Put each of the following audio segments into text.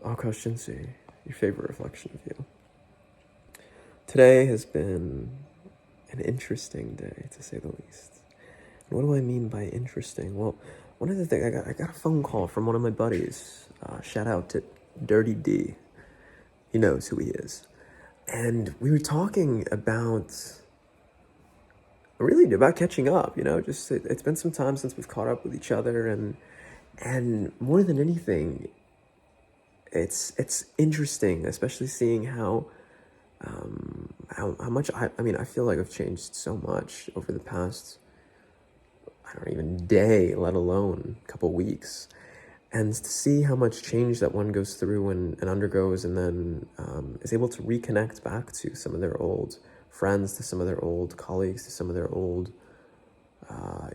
Akash Inti, your favorite reflection of you. Today has been an interesting day, to say the least. And what do I mean by interesting? Well, one of the things, I got a phone call from one of my buddies. Shout out to Dirty D. He knows who he is. And we were talking about catching up, just it's been some time since we've caught up with each other, and more than anything, it's interesting, especially seeing how much I feel like I've changed so much over the past, I don't even day, let alone a couple weeks, and to see how much change that one goes through and undergoes, and then is able to reconnect back to some of their old friends, to some of their old colleagues, to some of their old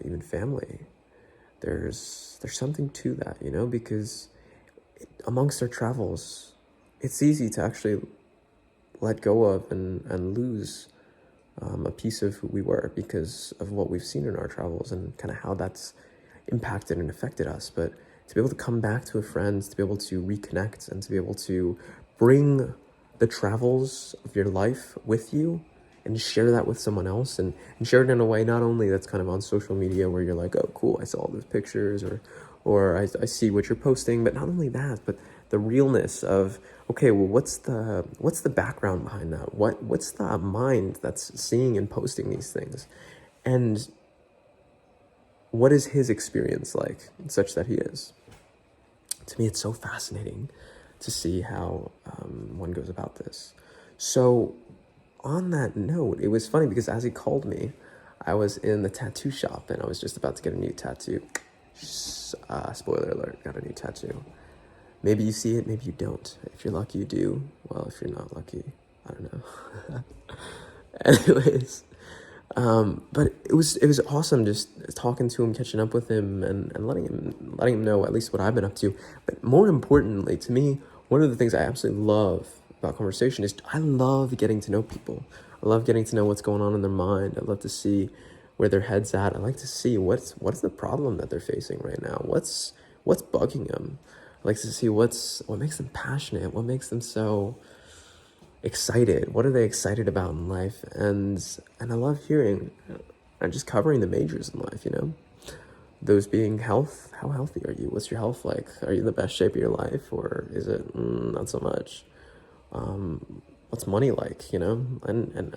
even family. There's something to that, because amongst our travels, it's easy to actually let go of and lose a piece of who we were because of what we've seen in our travels and kind of how that's impacted and affected us. But to be able to come back to a friend, to be able to reconnect, and to be able to bring the travels of your life with you and share that with someone else, and share it in a way not only that's kind of on social media where you're like, oh cool, I saw those pictures, or I see what you're posting, but not only that, but the realness of, okay, well, what's the background behind that? What's the mind that's seeing and posting these things? And what is his experience like, such that he is? To me, it's so fascinating to see how one goes about this. So on that note, it was funny because as he called me, I was in the tattoo shop and I was just about to get a new tattoo. Spoiler alert, got a new tattoo. Maybe you see it, maybe you don't. If you're lucky, you do. Well, if you're not lucky, I don't know. Anyways, but it was awesome just talking to him, catching up with him, and letting him know at least what I've been up to. But more importantly, to me, one of the things I absolutely love about conversation is I love getting to know people. I love getting to know what's going on in their mind. I love to see where their head's at. I like to see what's the problem that they're facing right now. What's bugging them. I like to see what makes them passionate. What makes them so excited. What are they excited about in life? And I love hearing and just covering the majors in life. Those being health. How healthy are you? What's your health like? Are you in the best shape of your life, or is it not so much? What's money like, and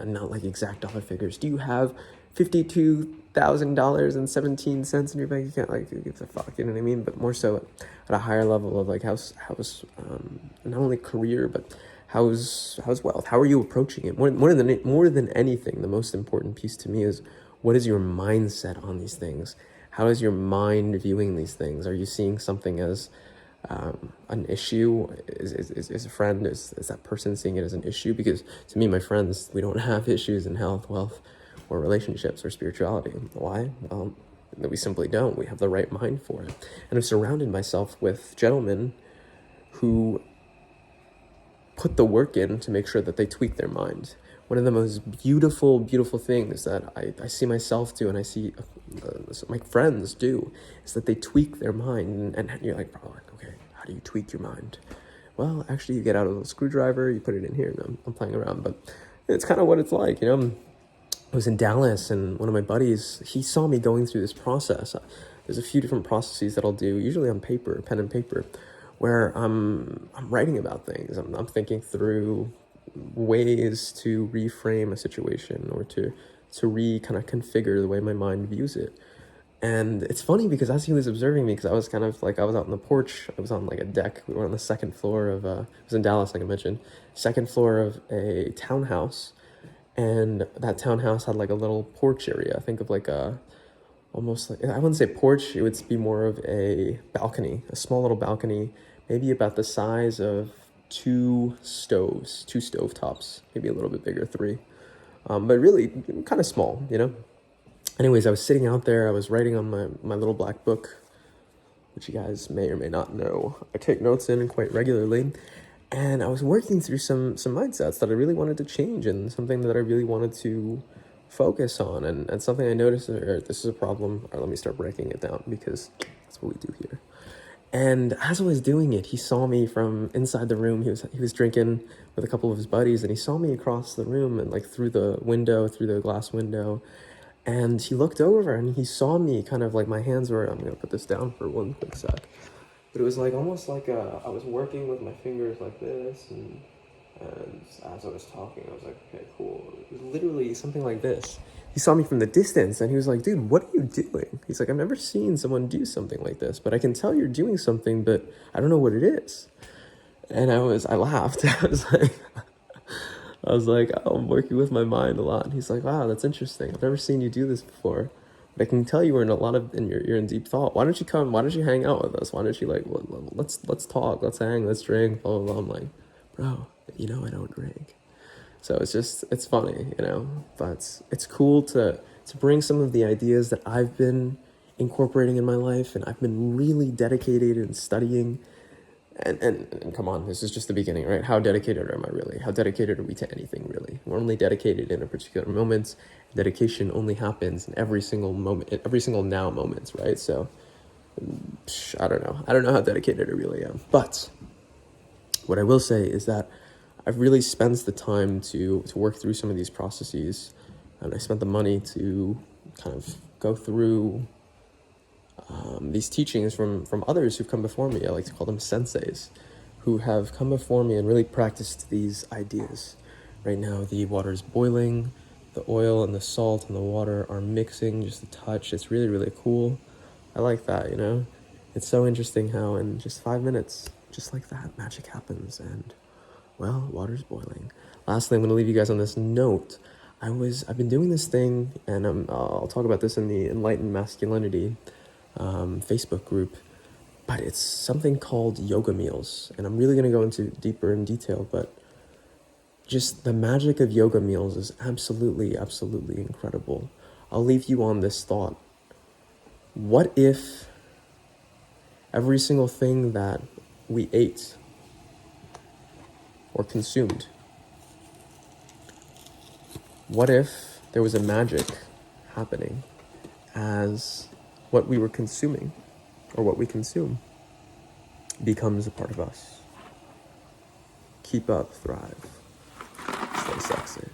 not like exact dollar figures. Do you have $52,000.17 in your bank account? Like, who gives a fuck, you know what I mean? But more so at a higher level of like, how's not only career, but how's wealth? How are you approaching it? More than anything, the most important piece to me is, what is your mindset on these things? How is your mind viewing these things? Are you seeing something as an issue? Is a friend, is that person seeing it as an issue? Because to me, my friends, we don't have issues in health, wealth, or relationships or spirituality. Why? Well, we simply don't. We have the right mind for it. And I've surrounded myself with gentlemen who put the work in to make sure that they tweak their mind. One of the most beautiful things that I see myself do, and I see my friends do, is that they tweak their mind. And you're like, bro, okay, how do you tweak your mind? Well, actually, you get out a little screwdriver, you put it in here, and I'm playing around, but it's kind of what it's like, I was in Dallas, and one of my buddies, he saw me going through this process. There's a few different processes that I'll do, usually on paper, pen and paper, where I'm writing about things. I'm thinking through ways to reframe a situation, or to kind of configure the way my mind views it. And it's funny because as he was observing me, because I was kind of like, I was out on the porch, I was on like a deck, we were on the second floor of, it was in Dallas, like I mentioned, second floor of a townhouse. And that townhouse had like a little porch area. Think of like almost like, I wouldn't say porch, it would be more of a balcony, a small little balcony, maybe about the size of two stovetops, maybe a little bit bigger, three. But really kind of small, Anyways, I was sitting out there, I was writing on my little black book, which you guys may or may not know I take notes in quite regularly. And I was working through some mindsets that I really wanted to change, and something that I really wanted to focus on, and something I noticed, this is a problem, or let me start breaking it down, because that's what we do here. And as I was doing it, he saw me from inside the room. He was drinking with a couple of his buddies, and he saw me across the room and like through the glass window. And he looked over and he saw me kind of like my hands were, I'm gonna put this down for one quick sec. But it was like almost like I was working with my fingers like this, and as I was talking, I was like, okay, cool. It was literally something like this. He saw me from the distance and he was like, dude, what are you doing? He's like, I've never seen someone do something like this, but I can tell you're doing something, but I don't know what it is. And I laughed. I was like, oh, I'm working with my mind a lot. And he's like, wow, that's interesting. I've never seen you do this before. But I can tell you were in you're in deep thought. Why don't you hang out with us? Why don't you let's talk, let's hang, let's drink, blah, blah, blah. I'm like, bro, I don't drink. So it's funny, but it's cool to bring some of the ideas that I've been incorporating in my life, and I've been really dedicated in studying. And come on, this is just the beginning, right? How dedicated am I really? How dedicated are we to anything, really? We're only dedicated in a particular moment. Dedication only happens in every single moment, in every single now moment, right? So, I don't know. I don't know how dedicated I really am. But what I will say is that I've really spent the time to work through some of these processes, and I spent the money to kind of go through these teachings from others who've come before me. I like to call them senseis, who have come before me and really practiced these ideas. Right now, the water is boiling, the oil and the salt and the water are mixing just a touch. It's really, really cool. I like that, It's so interesting how in just 5 minutes, just like that, magic happens, and, well, water's boiling. Lastly, I'm going to leave you guys on this note. I've been doing this thing, and I'll talk about this in the Enlightened Masculinity Facebook group, but it's something called yoga meals, and I'm really going to go into deeper in detail, but just the magic of yoga meals is absolutely, absolutely incredible. I'll leave you on this thought. What if every single thing that we ate or consumed, what if there was a magic happening as what we were consuming, or what we consume, becomes a part of us? Keep up, thrive, stay sexy.